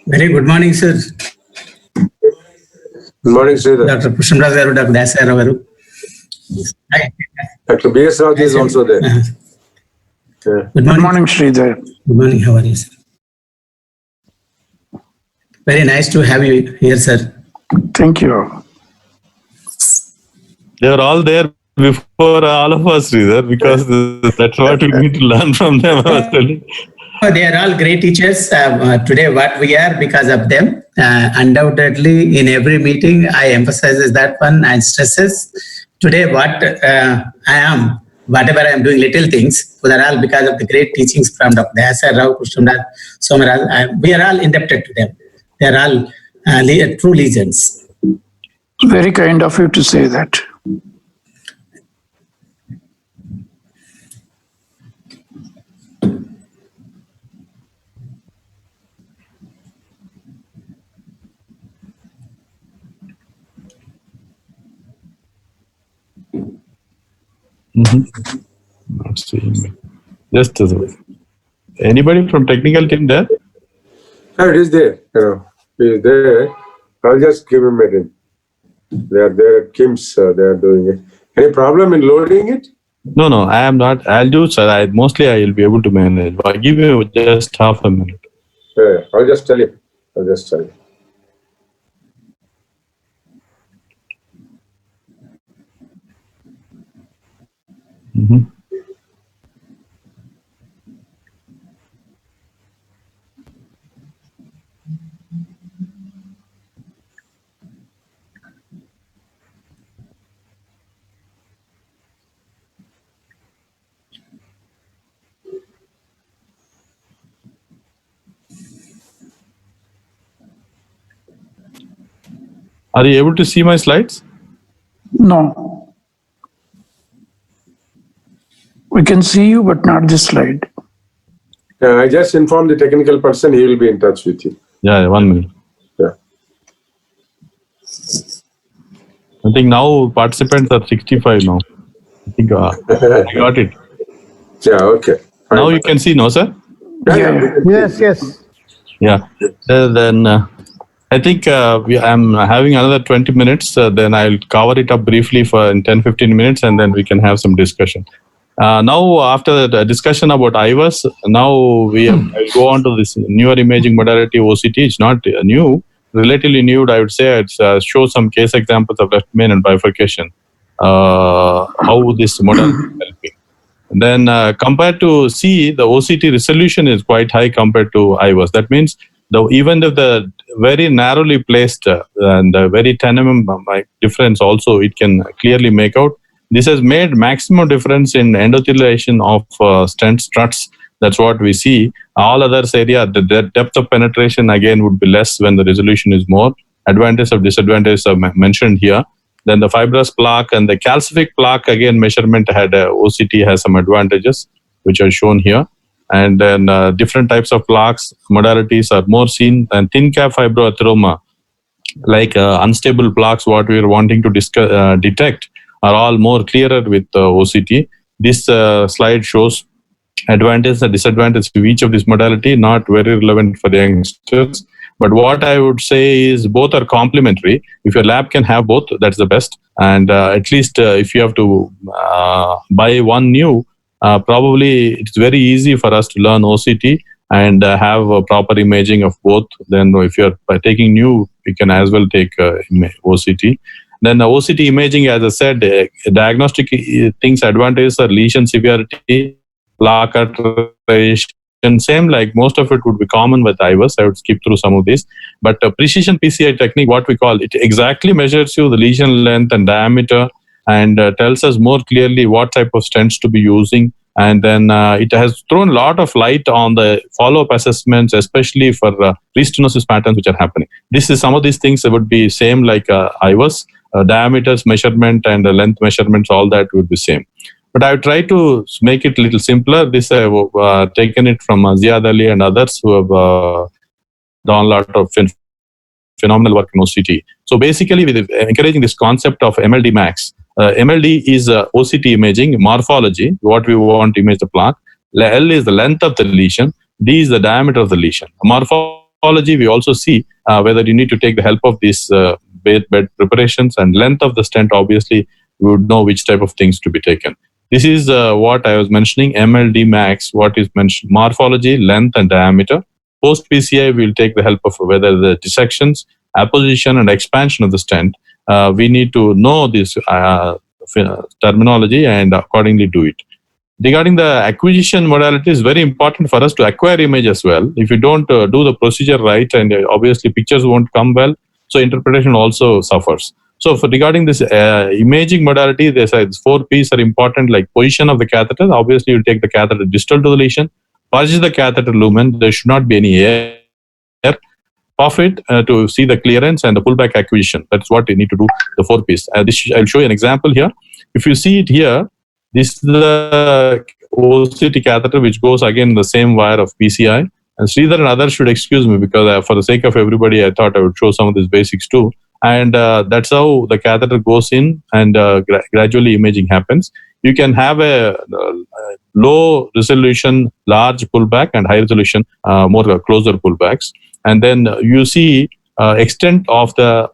Very good morning, sir. Good morning, Sridhar. Dr. Pushpagiri garu, Dr. Dayasagar Rao garu. Hi. Dr. B.S. Rao is also there. Yeah. Good morning. Good morning, Sridhar. Good morning. How are you, sir? Very nice to have you here, sir. Thank you. They were all there before all of us, Sridhar, because that's what we need to learn from them. I was telling. They are all great teachers. Today, what we are because of them. Undoubtedly, in every meeting, I emphasize that one and stresses. Today, what I am, whatever I am doing, little things, they are all because of the great teachings from Dr. Dayasagar Rao, Pushpagiri, Somaraj. We are all indebted to them. They are all true legends. Very kind of you to say that. Not seeing me. Just as well. Anybody from technical team there? Oh, it is there. He is there. I'll just give him a ring. They are there at KIMS. They are doing it. Any problem in loading it? No, I am not. I'll do, sir. Mostly I will be able to manage. I'll give you just half a minute. Yeah, I'll just tell you. Are you able to see my slides? No. We can see you, but not this slide. I just informed the technical person. He will be in touch with you. Yeah, 1 minute. Yeah. I think now participants are 65 now. I think I got it. Yeah, okay. Fine. Now you can see, no, sir? Yeah. Yes. Yeah. Then I think I'm having another 20 minutes. Then I'll cover it up briefly for 10-15 minutes, and then we can have some discussion. Now, after the discussion about IVUS, now I'll go on to this newer imaging modality OCT. It's not new, relatively new. I would say it shows some case examples of left main and bifurcation. How this modality is helping. Then compared to C, the OCT resolution is quite high compared to IVUS. That means even if the very narrowly placed and very 10 mm difference also, it can clearly make out. This has made maximum difference in endothelialization of stent struts. That's what we see. All others area, the depth of penetration again would be less when the resolution is more. Advantages or disadvantages are mentioned here. Then the fibrous plaque and the calcific plaque, again, measurement had OCT has some advantages, which are shown here. And then different types of plaques, modalities are more seen. And thin cap fibroathyroma, like unstable plaques, what we are wanting to detect, are all more clearer with OCT. This slide shows advantages and disadvantages of each of this modality, not very relevant for the youngsters. But what I would say is both are complementary. If your lab can have both, that's the best. And at least if you have to buy one new, probably it's very easy for us to learn OCT and have a proper imaging of both. Then if you're taking new, you can as well take OCT. Then the OCT imaging, as I said, diagnostic things, advantages are lesion severity, plaque alteration, same like most of it would be common with IVUS. I would skip through some of these. But precision PCI technique, what we call it, exactly measures you the lesion length and diameter and tells us more clearly what type of stents to be using. And then it has thrown a lot of light on the follow-up assessments, especially for restenosis patterns which are happening. This is some of these things that would be same like IVUS. Diameters measurement and length measurements, all that would be same. But I try to make it a little simpler. This I have taken it from Ziad Ali and others who have done a lot of phenomenal work in OCT. So basically, with encouraging this concept of MLD max. MLD is OCT imaging, morphology, what we want to image the plaque. L is the length of the lesion. D is the diameter of the lesion. Morphology, we also see whether you need to take the help of these bed preparations, and length of the stent, obviously, you would know which type of things to be taken. This is what I was mentioning, MLD max, what is mentioned, morphology, length and diameter. Post PCI, we'll take the help of whether the dissections, apposition and expansion of the stent. We need to know this terminology and accordingly do it. Regarding the acquisition modality, is very important for us to acquire image as well. If you don't do the procedure right, and obviously pictures won't come well, so interpretation also suffers. So regarding this imaging modality, there's 4 P's are important, like position of the catheter. Obviously, you take the catheter distal to the lesion, purge the catheter lumen. There should not be any air. Puff it to see the clearance and the pullback acquisition. That's what you need to do, the 4 P's. I'll show you an example here. If you see it here, this is the OCT catheter, which goes again the same wire of PCI. And Sridhar and others should excuse me, because for the sake of everybody, I thought I would show some of these basics too. And that's how the catheter goes in, and gradually imaging happens. You can have a low resolution, large pullback, and high resolution, more closer pullbacks. And then you see extent of the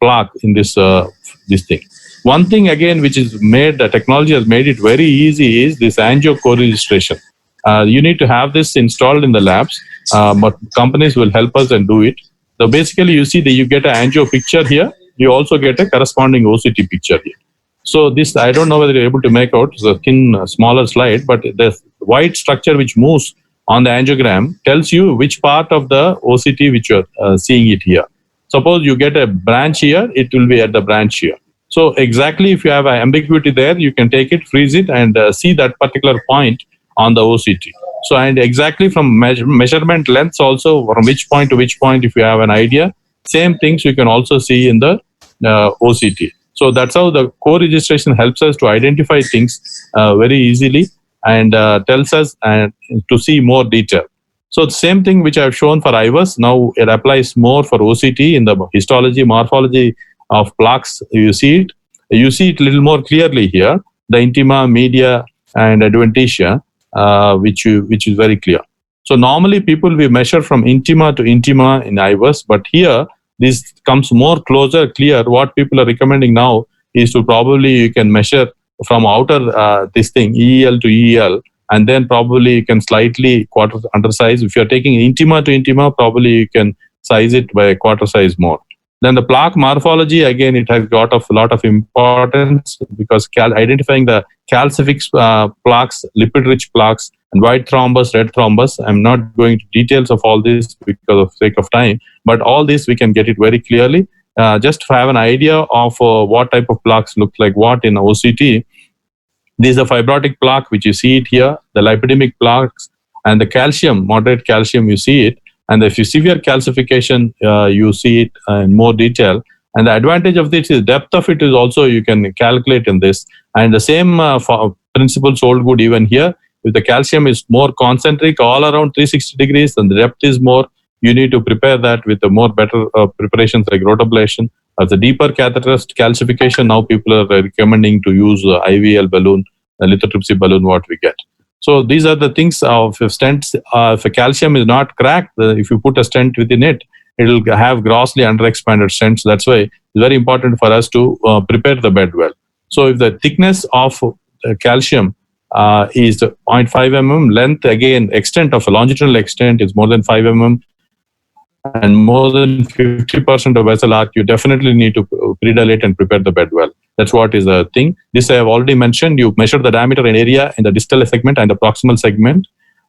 plaque in this thing. One thing again, which is made, technology has made it very easy, is this angio co-registration. You need to have this installed in the labs, but companies will help us and do it. So basically, you see that you get an angio picture here. You also get a corresponding OCT picture here. So this, I don't know whether you're able to make out. It's a thin, smaller slide, but the white structure which moves on the angiogram tells you which part of the OCT which you're seeing it here. Suppose you get a branch here, it will be at the branch here. So exactly, if you have an ambiguity there, you can take it, freeze it, and see that particular point on the OCT. So, and exactly from measurement lengths also, from which point to which point, if you have an idea, same things you can also see in the OCT. So that's how the co-registration helps us to identify things very easily, and tells us to see more detail. So the same thing which I've shown for IVUS, now it applies more for OCT in the histology, morphology of plaques. You see it a little more clearly here, the intima, media, and adventitia, which is very clear. So normally people will measure from intima to intima in IVUS, but here this comes more closer, clear. What people are recommending now is to probably you can measure from outer this thing, EEL to EEL, and then probably you can slightly quarter under size. If you're taking intima to intima, probably you can size it by a quarter size more. Then the plaque morphology, again, it has got a lot of importance, because identifying the calcific plaques, lipid-rich plaques, and white thrombus, red thrombus. I'm not going into details of all this because of sake of time, but all this we can get it very clearly. Just to have an idea of what type of plaques look like what in OCT. This is a fibrotic plaque, which you see it here, the lipidemic plaques, and the calcium, moderate calcium, you see it. And if you severe calcification, you see it in more detail. And the advantage of this is depth of it is also you can calculate in this. And the same principles hold good even here. If the calcium is more concentric all around 360 degrees and the depth is more, you need to prepare that with the more better preparations like rotablation. As the deeper catheters calcification, now people are recommending to use IVL balloon, lithotripsy balloon, what we get. So these are the things of stents. If a calcium is not cracked, if you put a stent within it, it will have grossly underexpanded stents. That's why it's very important for us to prepare the bed well. So if the thickness of calcium is 0.5 mm, length, again, extent of a longitudinal extent is more than 5 mm, and more than 50% of vessel arc, you definitely need to predilate and prepare the bed well. That's what is the thing. This I have already mentioned. You measure the diameter and area in the distal segment and the proximal segment,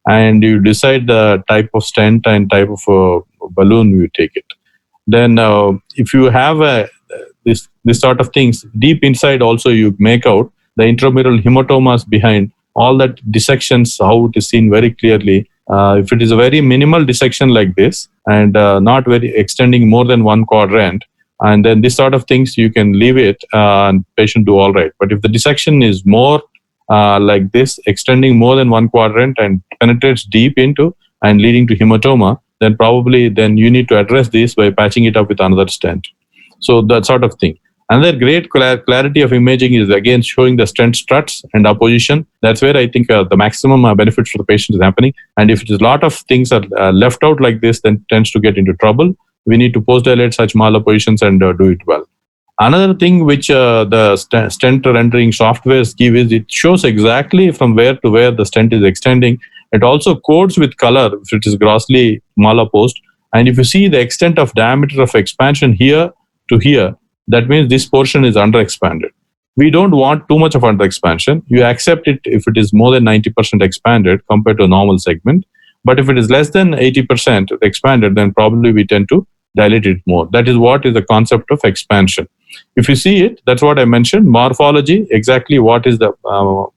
and you decide the type of stent and type of balloon you take it. Then if you have this sort of things, deep inside also you make out the intramural hematomas behind, all that dissections, how it is seen very clearly. If it is a very minimal dissection like this and not very extending more than one quadrant, and then this sort of things you can leave it and patient do all right. But if the dissection is more like this, extending more than one quadrant and penetrates deep into and leading to hematoma, then probably then you need to address this by patching it up with another stent. So that sort of thing. Another great clarity of imaging is again showing the stent struts and opposition. That's where I think the maximum benefit for the patient is happening. And if it is a lot of things are left out like this, then tends to get into trouble. We need to post-dilate such maloppositions and do it well. Another thing which the stent rendering softwares give is it shows exactly from where to where the stent is extending. It also codes with color if it is grossly malopposed. And if you see the extent of diameter of expansion here to here, that means this portion is underexpanded. We don't want too much of underexpansion. You accept it if it is more than 90% expanded compared to a normal segment. But if it is less than 80% expanded, then probably we tend to dilate it more. That is what is the concept of expansion. If you see it, that's what I mentioned. Morphology, exactly what is the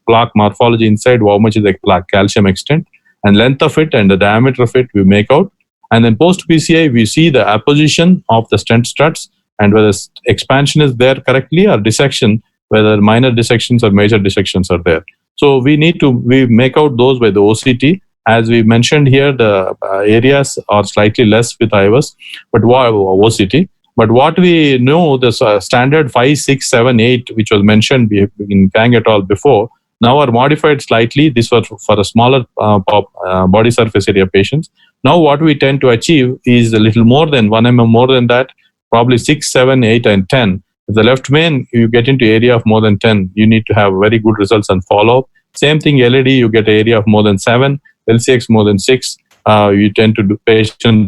plaque morphology inside, how much is the plaque calcium extent, and length of it and the diameter of it we make out. And then post PCI, we see the apposition of the stent struts and whether expansion is there correctly or dissection, whether minor dissections or major dissections are there. So we make out those by the OCT. As we mentioned here, the areas are slightly less with IVUS, but OCT. But what we know, the standard 5, 6, 7, 8, which was mentioned in Kang et al. Before, now are modified slightly. This was for a smaller body surface area patients. Now what we tend to achieve is a little more than 1 mm more than that, probably 6, 7, 8, and 10. If the left main, you get into area of more than 10, you need to have very good results and follow-up. Same thing, LED, you get area of more than 7, LCX more than 6, you tend to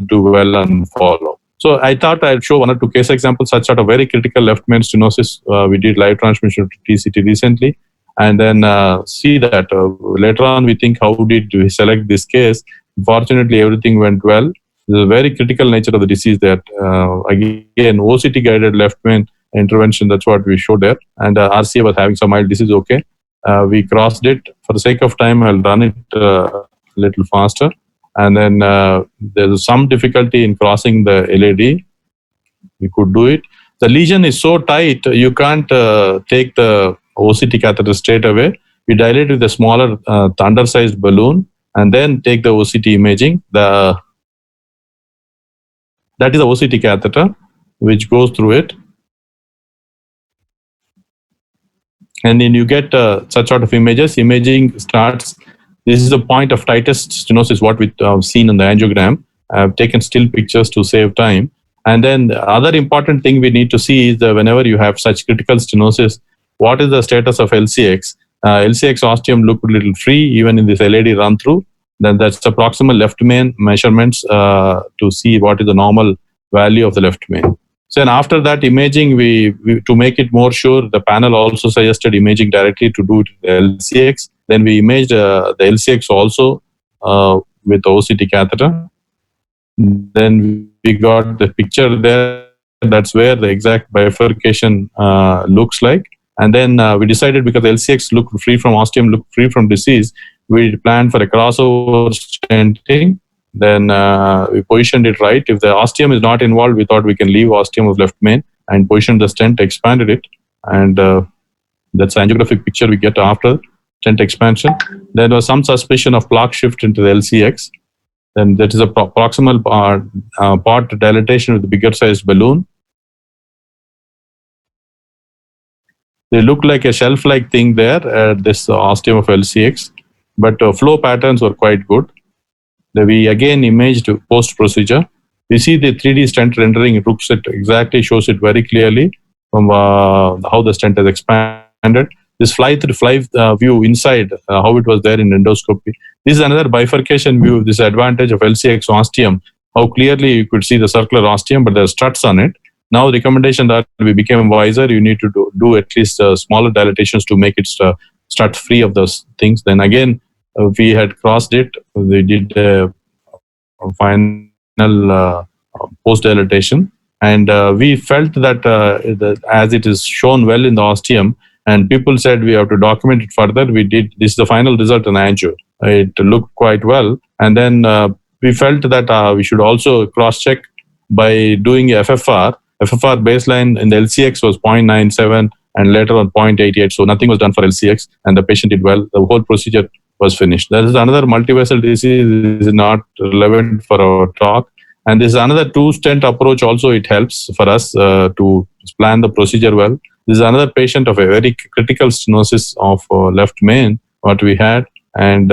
do well and follow. So I thought I'd show 1 or 2 case examples, such sort of very critical left main stenosis. We did live transmission to TCT recently, and then see that later on we think, how did we select this case? Fortunately, everything went well. There's a very critical nature of the disease that, again, OCT guided left main intervention, that's what we showed there. And RCA was having some mild disease, okay. We crossed it. For the sake of time, I'll run it a little faster. And then there's some difficulty in crossing the LAD. We could do it. The lesion is so tight, you can't take the OCT catheter straight away. We dilate with a smaller undersized balloon and then take the OCT imaging. That is the OCT catheter which goes through it. And then you get such sort of images. Imaging starts. This is the point of tightest stenosis, what we've seen in the angiogram. I've taken still pictures to save time. And then the other important thing we need to see is that whenever you have such critical stenosis, what is the status of LCX? LCX ostium look a little free, even in this LAD run through. Then that's the proximal left main measurements to see what is the normal value of the left main. So then after that imaging, we to make it more sure, the panel also suggested imaging directly to do it with LCX. Then we imaged the LCX also with the OCT catheter. Then we got the picture there. That's where the exact bifurcation looks like. And then we decided, because LCX looked free from ostium, looked free from disease, we planned for a crossover stenting. Then we positioned it right. If the ostium is not involved, we thought we can leave ostium of left main and position the stent, expanded it. And that's an angiographic picture we get after stent expansion. There was some suspicion of plaque shift into the LCX. Then that is a proximal part dilatation with a bigger sized balloon. They look like a shelf-like thing there, this ostium of LCX, but flow patterns were quite good. We again imaged post-procedure. We see the 3D stent rendering. It looks it exactly, shows it very clearly from how the stent has expanded. This fly view inside, how it was there in endoscopy. This is another bifurcation view. This advantage of LCX ostium, how clearly you could see the circular ostium, but there are struts on it. Now the recommendation that we became wiser, you need to do at least smaller dilatations to make it strut free of those things. Then again, we had crossed it. We did a final post dilatation, and we felt that as it is shown well in the ostium, and people said we have to document it further. We did. This is the final result in angio. It looked quite well, and then we felt that we should also cross check by doing FFR. FFR baseline in the LCX was 0.97 and later on 0.88. So nothing was done for LCX, and the patient did well. The whole procedure was finished. There is another multivessel disease is not relevant for our talk. And this is another 2-stent approach also. It helps for us to plan the procedure well. This is another patient of a very critical stenosis of left main, what we had. And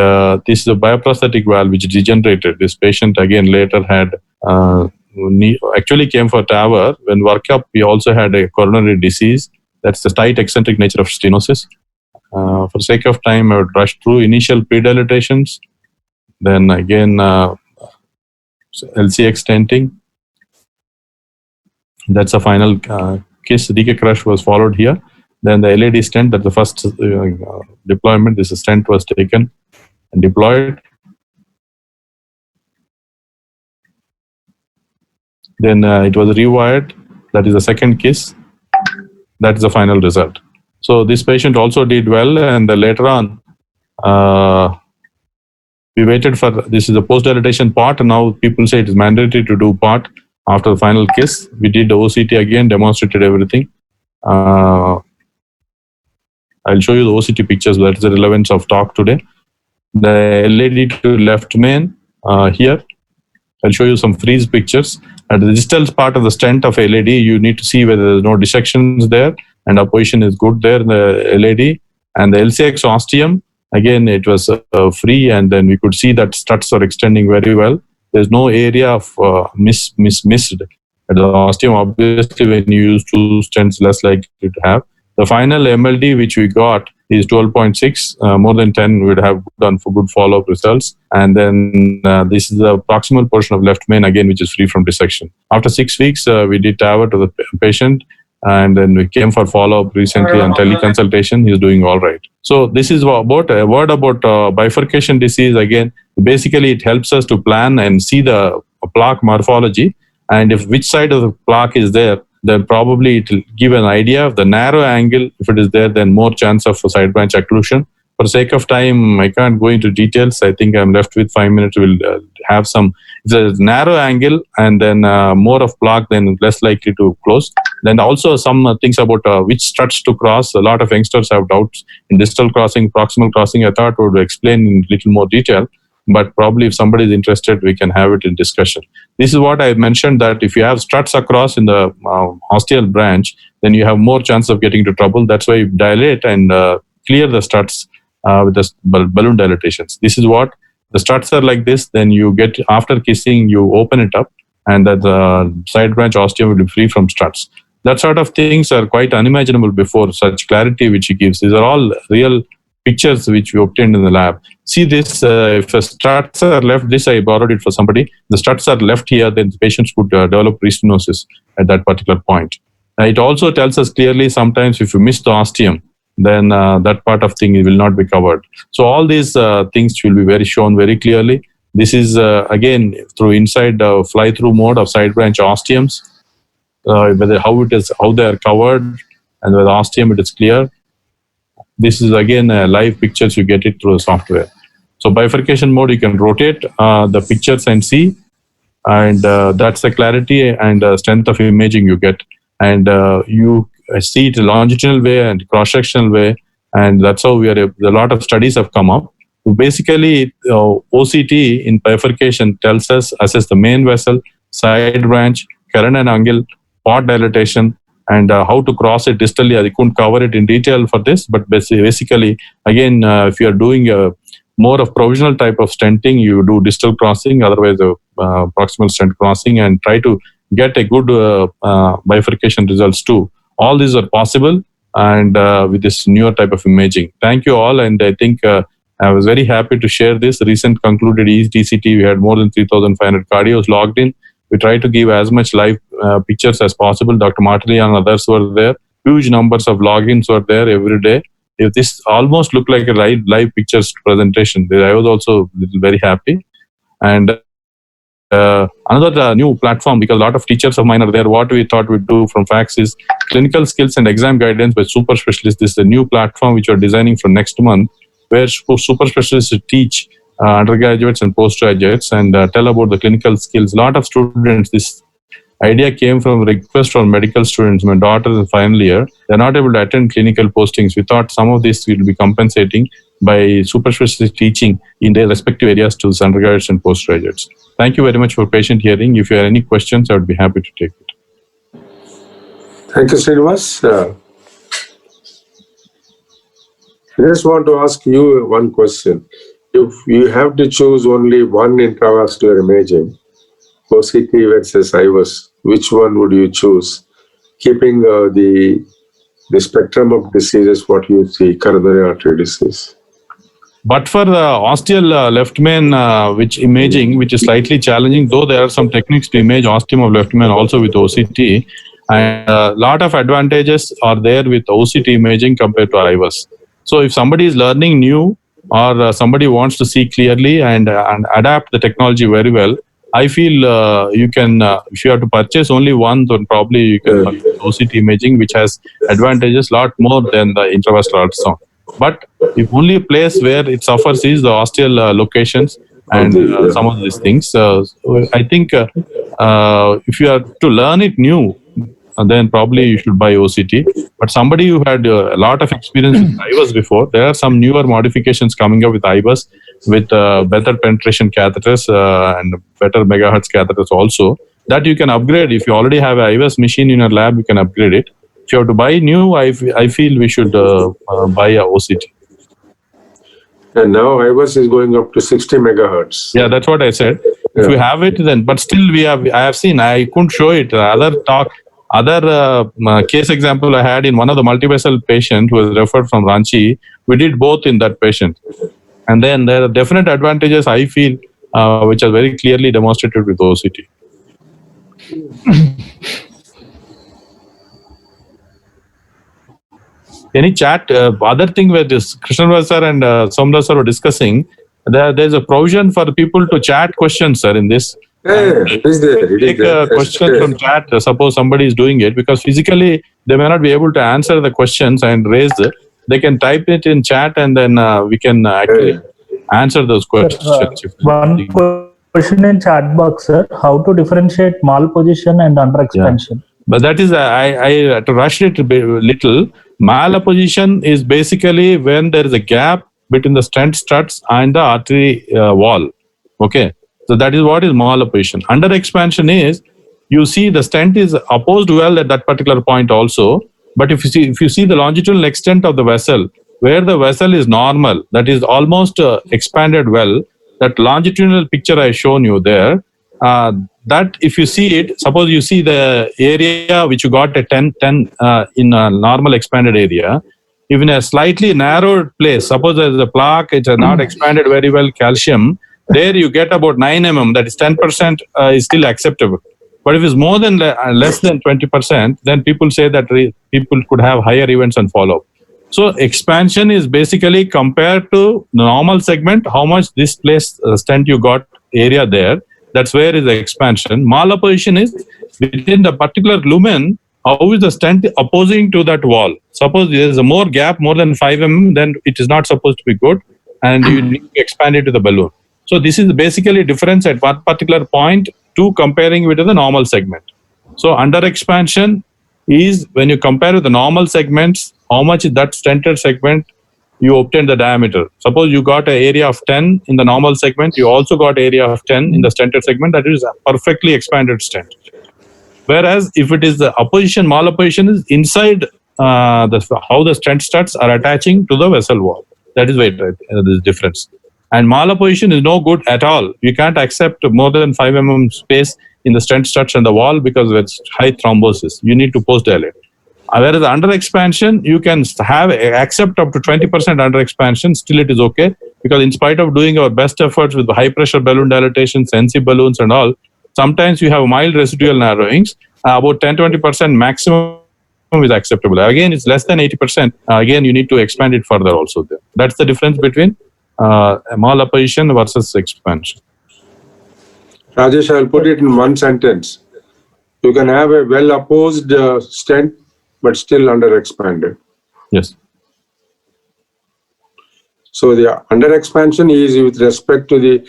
this is a bioprosthetic valve which degenerated. This patient again later had, actually came for TAVR. When workup, he also had a coronary disease. That's the tight eccentric nature of stenosis. For sake of time, I would rush through initial predilatations. Then again, LCX stenting. That's a final KISS. DK crush was followed here. Then the LAD stent, that's the first deployment. This stent was taken and deployed. Then it was rewired. That is the second KISS. That is the final result. So this patient also did well, and later on, we waited for, this is the post-dilatation part, and now people say it is mandatory to do part after the final KISS. We did the OCT again, demonstrated everything. I'll show you the OCT pictures. That is the relevance of talk today. The LAD to left main here. I'll show you some freeze pictures. At the distal part of the stent of LAD, you need to see whether there's no dissections there, and our position is good there in the LAD. And the LCX ostium, again, it was free, and then we could see that struts are extending very well. There's no area of missed. At the ostium, obviously, when you use 2 stents, less likely to have. The final MLD which we got is 12.6. More than 10 would have done for good follow-up results. And then this is the proximal portion of left main, again, which is free from dissection. After 6 weeks, we did TAVR to the patient, and then we came for follow-up recently on teleconsultation. He's doing all right. So this is about a word about bifurcation disease. Again, basically it helps us to plan and see the plaque morphology. And if which side of the plaque is there, then probably it will give an idea of the narrow angle. If it is there, then more chance of side branch occlusion. For sake of time, I can't go into details. I think I'm left with 5 minutes. We'll have some, it's a narrow angle, and then more of plaque, then less likely to close. Then also some things about which struts to cross. A lot of youngsters have doubts in distal crossing, proximal crossing. I thought I would explain in little more detail, but probably if somebody is interested, we can have it in discussion. This is what I mentioned, that if you have struts across in the ostial branch, then you have more chance of getting into trouble. That's why you dilate and clear the struts with the balloon dilatations. This is what the struts are like this. Then you get, after kissing, you open it up, and that the side branch ostium will be free from struts. That sort of things are quite unimaginable before, such clarity which he gives. These are all real pictures which we obtained in the lab. See this, if the struts are left, this I borrowed it for somebody. The struts are left here, then the patients could develop restenosis at that particular point. It also tells us clearly sometimes if you miss the ostium, then that part of thing will not be covered. So all these things will be shown very clearly. This is again through inside fly-through mode of side branch ostiums, whether how they are covered, and with ostium it is clear. This is again live pictures, you get it through the software. So bifurcation mode, you can rotate the pictures and see, and that's the clarity and strength of imaging you get. And you see it longitudinal way and cross-sectional way, and that's how a lot of studies have come up. So basically, OCT in bifurcation tells us assess the main vessel, side branch, current and angle, port dilatation, and how to cross it distally. I couldn't cover it in detail for this, but basically, again, if you are doing more of provisional type of stenting, you do distal crossing, otherwise proximal stent crossing, and try to get a good bifurcation results too. All these are possible, and with this newer type of imaging. Thank you all, and I think I was very happy to share this. Recent concluded ECT, we had more than 3,500 cardios logged in. We try to give as much live pictures as possible. Dr. Martelli and others were there. Huge numbers of logins were there every day. If this almost looked like a live pictures presentation, I was also very happy. And another new platform, because a lot of teachers of mine are there. What we thought we'd do from FACS is clinical skills and exam guidance by super specialists. This is a new platform which we're designing for next month, where super specialists teach undergraduates and postgraduates and tell about the clinical skills. A lot of students, this idea came from a request from medical students. My daughter is in final year. They're not able to attend clinical postings. We thought some of this will be compensating. by super specialist teaching in their respective areas to the undergraduates and postgraduates. Thank you very much for patient hearing. If you have any questions, I would be happy to take it. Thank you, Srinivas. I just want to ask you one question. If you have to choose only one intravascular imaging, OCT versus IVUS, which one would you choose? Keeping the spectrum of diseases, what you see, coronary artery disease. But for the osteal left main, which imaging, which is slightly challenging, though there are some techniques to image ostium of left main also with OCT, and a lot of advantages are there with OCT imaging compared to IVUS. So if somebody is learning new or somebody wants to see clearly and adapt the technology very well, I feel you can, if you have to purchase only one, then probably you can purchase OCT imaging, which has advantages a lot more than the intravascular ultrasound. But if only place where it suffers is the osteal locations and some of these things. So I think if you are to learn it new, then probably you should buy OCT. But somebody who had a lot of experience with IVUS before, there are some newer modifications coming up with IVUS with better penetration catheters and better megahertz catheters also, that you can upgrade. If you already have an IVUS machine in your lab, you can upgrade it. If you have to buy new, I feel we should buy a OCT. And now IVUS is going up to 60 megahertz. Yeah, that's what I said. If you have it, then, but still I have seen, I couldn't show it. Other case example I had in one of the multi-vessel patient who was referred from Ranchi, we did both in that patient. And then there are definite advantages I feel, which are very clearly demonstrated with OCT. Any chat? Other thing where this Krishnavas sir and Somdas sir were discussing, there's a provision for people to chat questions, sir, in this. It is there. Take a question from chat, suppose somebody is doing it, because physically they may not be able to answer the questions and raise it. They can type it in chat and then we can actually answer those questions. One question in chat box, sir. How to differentiate malposition and under expansion? Yeah. But that is, I rushed it a little. Malposition is basically when there is a gap between the stent struts and the artery wall. Okay. So that is what is malposition. Under expansion is, you see the stent is opposed well at that particular point also. But if you see the longitudinal extent of the vessel, where the vessel is normal, that is almost expanded well, that longitudinal picture I shown you there, that if you see it, suppose you see the area which you got a 10 in a normal expanded area, even a slightly narrowed place, suppose there is a plaque, it's not expanded very well, calcium, there you get about 9 mm, that is 10% is still acceptable. But if it's more than less than 20%, then people say that people could have higher events and follow-up. So expansion is basically compared to the normal segment, how much this place stent you got area there, that's where is the expansion. Malposition is within the particular lumen, how is the stent opposing to that wall. Suppose there is a more gap, more than 5 mm, then it is not supposed to be good and you need to expand it to the balloon. So this is basically difference at one particular point to comparing with the normal segment. So under expansion is when you compare with the normal segments, how much is that stented segment you obtain the diameter. Suppose you got an area of 10 in the normal segment, you also got area of 10 in the stented segment, that is a perfectly expanded stent. Whereas if it is the opposition, malopposition is inside how the stent struts are attaching to the vessel wall. That is why there is difference. And malopposition is no good at all. You can't accept more than 5 mm space in the stent struts and the wall because it's high thrombosis. You need to post-dilate. Whereas under expansion, you can accept up to 20% under expansion. Still it is okay, because in spite of doing our best efforts with high pressure balloon dilatation, NC balloons and all, sometimes you have mild residual narrowings. About 10-20% maximum is acceptable. Again, it's less than 80%. Again, you need to expand it further also there. That's the difference between malopposition versus expansion. Rajesh, I'll put it in one sentence. You can have a well-opposed stent, but still under-expanded. Yes. So the under-expansion is with respect to the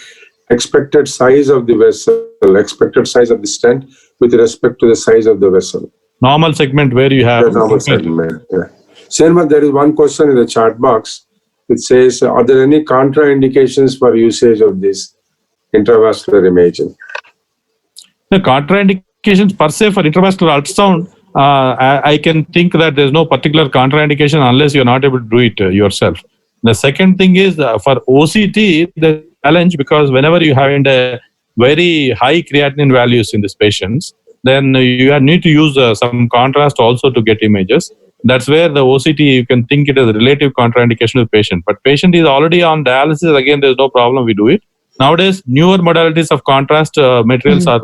expected size of the vessel, expected size of the stent with respect to the size of the vessel. Normal segment where you have... The normal segment, yeah. Srinivas, there is one question in the chat box. It says, are there any contraindications for usage of this intravascular imaging? The contraindications per se for intravascular ultrasound, I can think that there's no particular contraindication unless you're not able to do it yourself. The second thing is for OCT, the challenge, because whenever you have a very high creatinine values in these patients, then you need to use some contrast also to get images. That's where the OCT, you can think it as a relative contraindication to the patient. But patient is already on dialysis, again, there's no problem, we do it. Nowadays, newer modalities of contrast materials are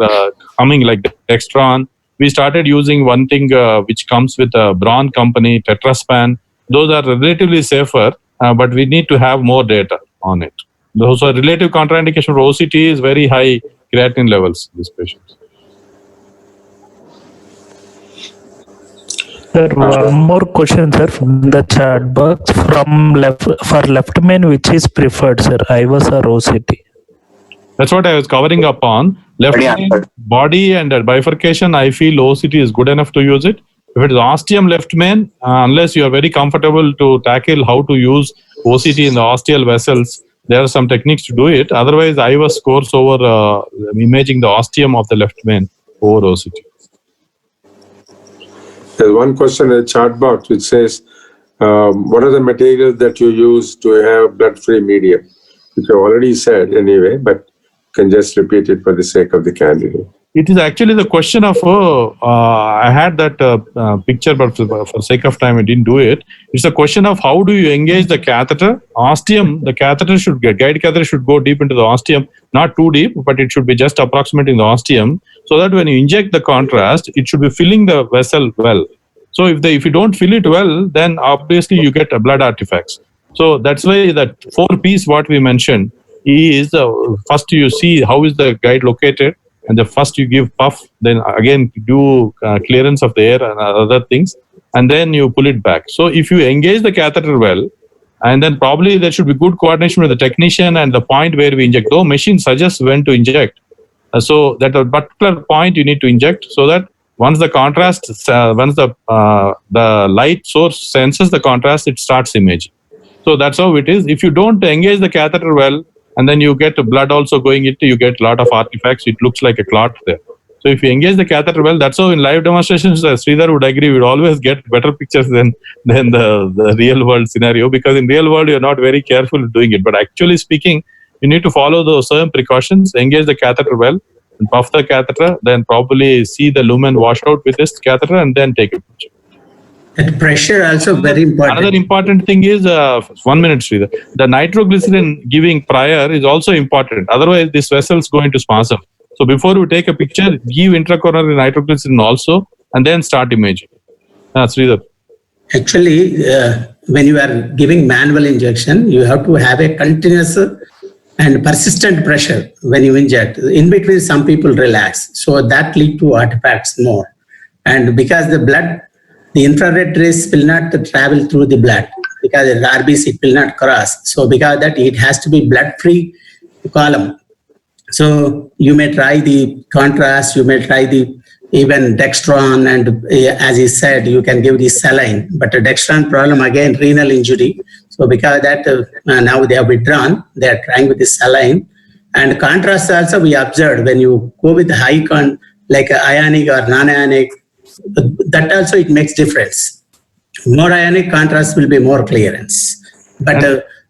coming, like Dextron. We started using one thing which comes with a Braun company, Tetraspan. Those are relatively safer, but we need to have more data on it. Those are relative contraindication for OCT is very high creatinine levels in these patients. Sir, one more question, sir, from the chat box. For left main, which is preferred, sir, IVUS or OCT? That's what I was covering up on. Left main, body and bifurcation, I feel OCT is good enough to use it. If it is ostium left main, unless you are very comfortable to tackle how to use OCT in the ostial vessels, there are some techniques to do it. Otherwise, IVUS scores over imaging the ostium of the left main over OCT. There's one question in the chat box which says, what are the materials that you use to have blood-free medium? Which you already said anyway, but can just repeat it for the sake of the candidate. It is actually the question of, I had that picture, but for sake of time, I didn't do it. It's a question of how do you engage the catheter. Ostium, the catheter should get, guide catheter should go deep into the ostium, not too deep, but it should be just approximating the ostium, so that when you inject the contrast, it should be filling the vessel well. So if you don't fill it well, then obviously you get blood artifacts. So that's why that 4Ps what we mentioned is first you see how is the guide located, and the first you give puff, then again do clearance of the air and other things, and then you pull it back. So if you engage the catheter well, and then probably there should be good coordination with the technician and the point where we inject. Though machine suggests when to inject, so that a particular point you need to inject, so that once the contrast, once the light source senses the contrast, it starts imaging. So that's how it is. If you don't engage the catheter well, and then you get blood also going into, you get a lot of artifacts. It looks like a clot there. So if you engage the catheter well, that's how in live demonstrations, Sridhar would agree, we'd always get better pictures than the real world scenario, because in real world, you're not very careful doing it. But actually speaking, you need to follow those certain precautions, engage the catheter well, and puff the catheter, then probably see the lumen wash out with this catheter, and then take a picture. That pressure also very important. Another important thing is, 1 minute, Sridhar. The nitroglycerin giving prior is also important. Otherwise, this vessel is going to spasm. So before you take a picture, give intracoronary nitroglycerin also, and then start imaging. Sridhar. Actually, when you are giving manual injection, you have to have a continuous and persistent pressure when you inject. In between, some people relax. So that lead to artifacts more. And because the blood, the infrared rays will not travel through the blood, because the RBC will not cross. So because that, it has to be blood-free column. So you may try the contrast, you may try the even Dextron, and as he said, you can give the saline. But the Dextron problem, again, renal injury. So because that, now they have withdrawn, they are trying with the saline. And contrast also we observed when you go with high like ionic or non-ionic, that also it makes difference. More ionic contrast will be more clearance. But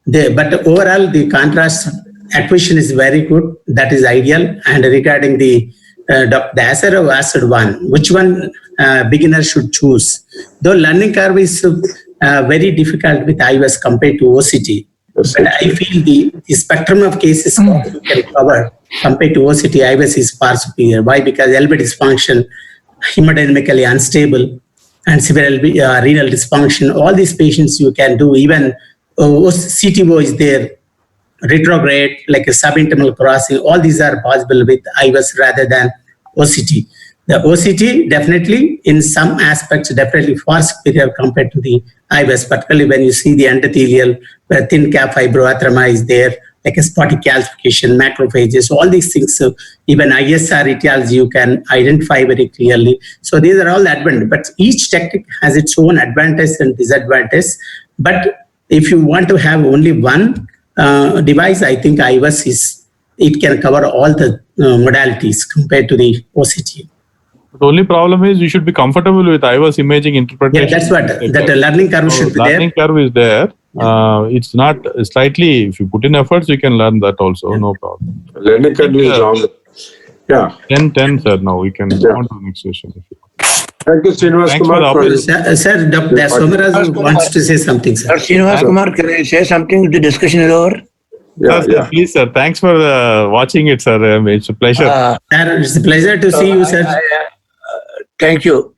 overall the contrast acquisition is very good. That is ideal. And regarding the acid or acid one, which one beginner should choose? Though learning curve is very difficult with IVUS compared to OCT. But I feel the spectrum of cases you can cover compared to OCT, IVUS is far superior. Why? Because LV dysfunction, hemodynamically unstable, and severe renal dysfunction. All these patients you can do. Even CTO is there, retrograde, like a subintimal crossing. All these are possible with IVUS rather than OCT. The OCT definitely, in some aspects, definitely far superior compared to the IVUS, particularly when you see the endothelial, where thin cap fibroatherma is there, like a spotty calcification, macrophages, all these things. So even ISR etiology you can identify very clearly. So these are all advantages, but each technique has its own advantage and disadvantage. But If you want to have only one device, I think IVUS it can cover all the modalities compared to the OCT. The only problem is you should be comfortable with IVUS imaging interpretation. Yeah, that's what that learning curve should be there. Learning curve is there. It's not slightly. If you put in efforts, you can learn that also. No problem. Learning curve is long. Yeah. 10, sir. Now we can go on to the next session. Thank you, Srinivas Kumar. Sir, Dr. Somaraj wants to say something, sir. Srinivas Kumar, can I say something? The discussion is over. Yeah. Please, sir. Thanks for watching it, sir. It's a pleasure. Sir, it's a pleasure to see you, sir. Thank you.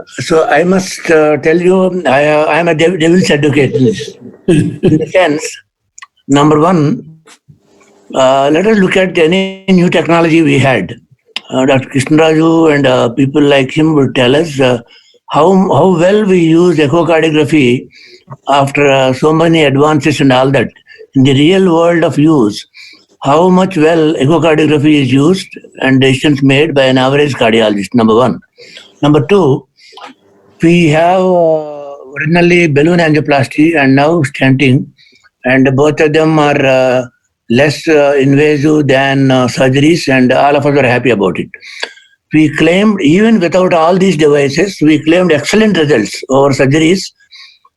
So I must tell you, I am a devil's advocate in this. In the sense, number one, let us look at any new technology we had. Dr. Krishnaraju and people like him will tell us how well we use echocardiography after so many advances and all that. In the real world of use, how much well echocardiography is used and decisions made by an average cardiologist, number one. Number two, we have originally balloon angioplasty and now stenting, and both of them are less invasive than surgeries, and all of us are happy about it. We claimed, even without all these devices, we claimed excellent results over surgeries,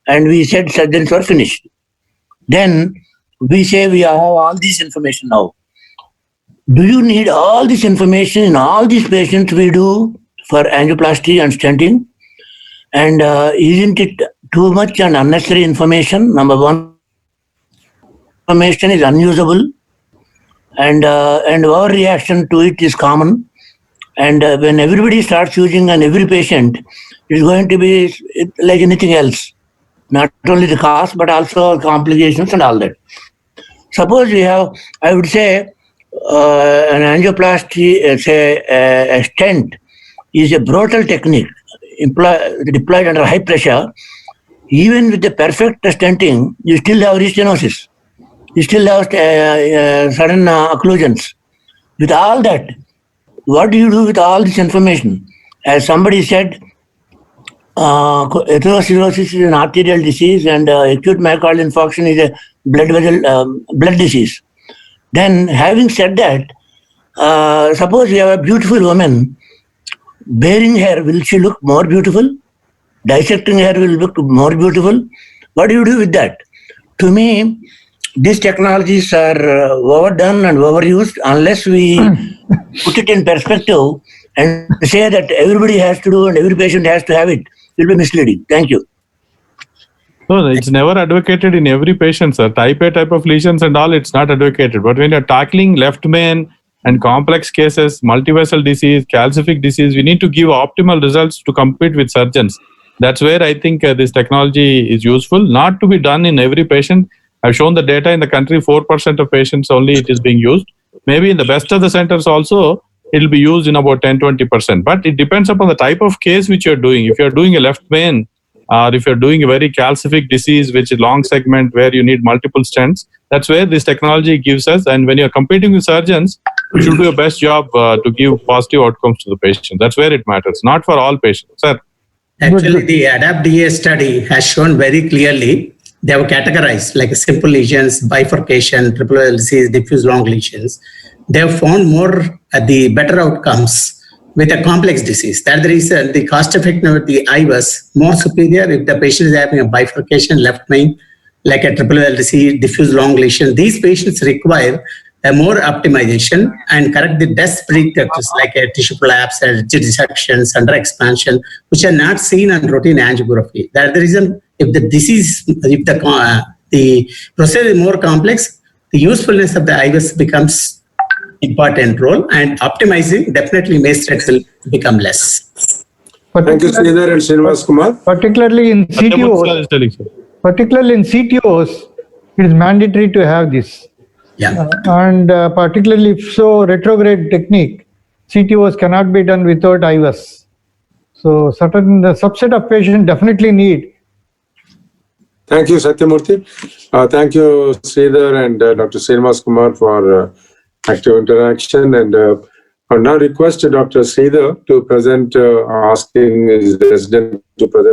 and we said surgeries were finished. Then we say we have all this information now. Do you need all this information in all these patients we do for angioplasty and stenting? And isn't it too much and unnecessary information? Number one, information is unusable, and our reaction to it is common. And when everybody starts using on every patient, it's going to be like anything else. Not only the cost, but also complications and all that. Suppose we have, I would say, an angioplasty, say a stent, is a brutal technique deployed under high pressure. Even with the perfect stenting, you still have restenosis. You still have sudden occlusions. With all that, what do you do with all this information? As somebody said, atherosclerosis is an arterial disease, and acute myocardial infarction is a blood disease. Then, having said that, suppose you have a beautiful woman, bearing hair, will she look more beautiful? Dissecting hair will look more beautiful. What do you do with that? To me, these technologies are overdone and overused unless we put it in perspective and say that everybody has to do and every patient has to have it. It will be misleading. Thank you. No, it's never advocated in every patient, sir. Type A type of lesions and all, it's not advocated. But when you're tackling left main and complex cases, multivessel disease, calcific disease, we need to give optimal results to compete with surgeons. That's where I think this technology is useful, not to be done in every patient. I've shown the data in the country, 4% of patients only it is being used. Maybe in the best of the centers also, it will be used in about 10-20%. But it depends upon the type of case which you're doing. If you're doing a left main, or if you're doing a very calcific disease, which is long segment where you need multiple stents, that's where this technology gives us. And when you're competing with surgeons, you should do your best job to give positive outcomes to the patient. That's where it matters, not for all patients. Sir. Actually, the ADAPT-DA study has shown very clearly, they have categorized like simple lesions, bifurcation, triple disease, diffuse long lesions. They have found more the better outcomes with a complex disease. That's the reason the cost effectiveness of the IVUS more superior if the patient is having a bifurcation left main, like a triple disease, diffuse long lesion. These patients require a more optimization and correct the best predictors like a tissue collapse, dissections, under expansion, which are not seen on routine angiography. That's the reason if the disease, if the procedure is more complex, the usefulness of the IVUS becomes important role, and optimizing definitely MACE rates will become less. Thank you, Sridhar and Srinivas Kumar. Particularly in CTOs, it is mandatory to have this. Yeah. And particularly if so retrograde technique, CTOs cannot be done without IVUS. So certain subset of patients definitely need. Thank you, Satyamurthy. Thank you, Sridhar and Dr. Srinivas Kumar for active interaction. And I now request Dr. Sridhar to present, asking his resident to present the